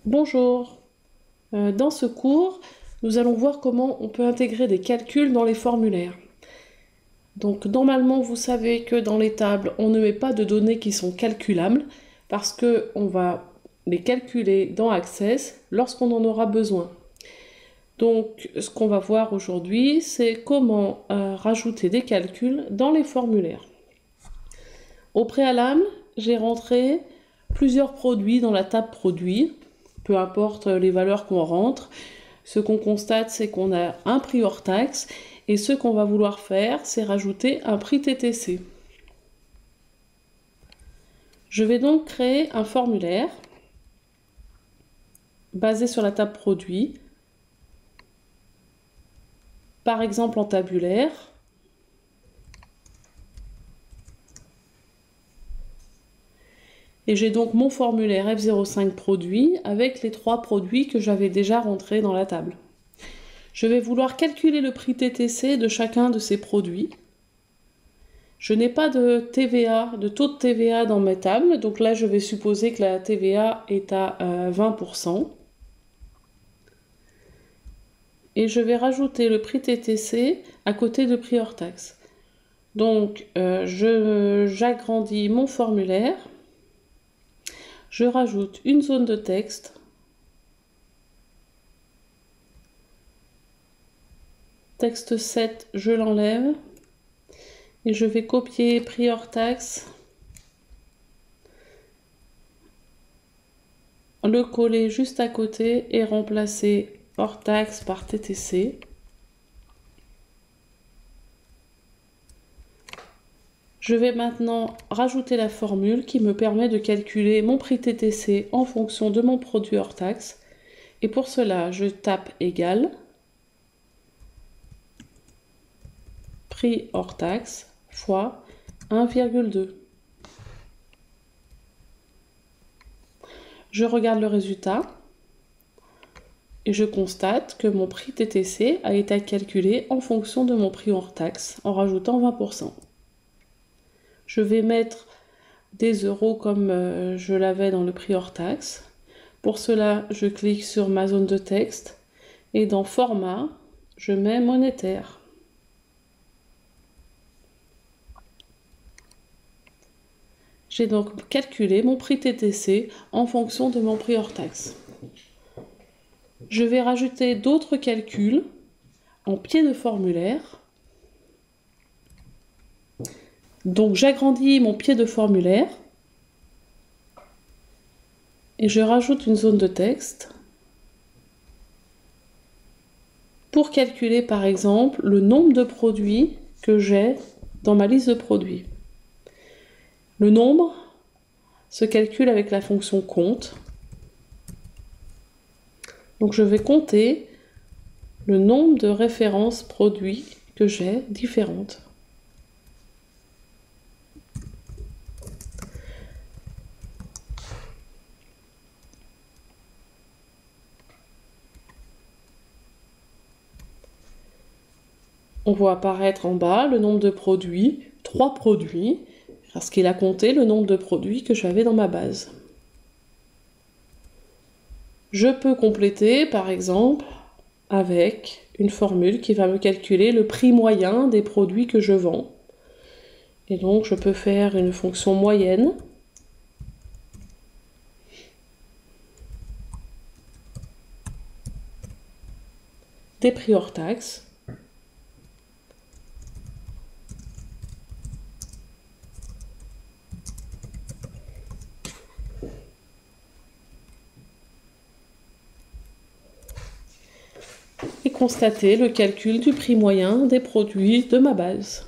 Bonjour. Dans ce cours, nous allons voir comment on peut intégrer des calculs dans les formulaires. Donc normalement, vous savez que dans les tables, on ne met pas de données qui sont calculables parce qu'on va les calculer dans Access lorsqu'on en aura besoin. Donc ce qu'on va voir aujourd'hui, c'est comment rajouter des calculs dans les formulaires. Au préalable, j'ai rentré plusieurs produits dans la table produits. Peu importe les valeurs qu'on rentre, ce qu'on constate, c'est qu'on a un prix hors taxe, et ce qu'on va vouloir faire, c'est rajouter un prix TTC. Je vais donc créer un formulaire basé sur la table produit, par exemple en tabulaire. Et j'ai donc mon formulaire F05 produit avec les 3 produits que j'avais déjà rentrés dans la table. Je vais vouloir calculer le prix TTC de chacun de ces produits. Je n'ai pas de TVA, de taux de TVA dans mes tables, donc là je vais supposer que la TVA est à 20%. Et je vais rajouter le prix TTC à côté de prix hors taxe. Donc j'agrandis mon formulaire. Je rajoute une zone de texte. Texte 7, je l'enlève. Et je vais copier prix hors taxe. Le coller juste à côté et remplacer hors taxe par TTC. Je vais maintenant rajouter la formule qui me permet de calculer mon prix TTC en fonction de mon produit hors taxe. Et pour cela, je tape égal prix hors taxe fois 1,2. Je regarde le résultat et je constate que mon prix TTC a été calculé en fonction de mon prix hors taxe en rajoutant 20%. Je vais mettre des euros comme je l'avais dans le prix hors taxe. Pour cela, je clique sur ma zone de texte et dans Format, je mets monétaire. J'ai donc calculé mon prix TTC en fonction de mon prix hors taxe. Je vais rajouter d'autres calculs en pied de formulaire. Donc j'agrandis mon pied de formulaire et je rajoute une zone de texte pour calculer par exemple le nombre de produits que j'ai dans ma liste de produits. Le nombre se calcule avec la fonction compte. Donc je vais compter le nombre de références produits que j'ai différentes. On voit apparaître en bas le nombre de produits, 3 produits, parce qu'il a compté le nombre de produits que j'avais dans ma base. Je peux compléter, par exemple, avec une formule qui va me calculer le prix moyen des produits que je vends. Et donc, je peux faire une fonction moyenne. Des prix hors taxe. Et constater le calcul du prix moyen des produits de ma base.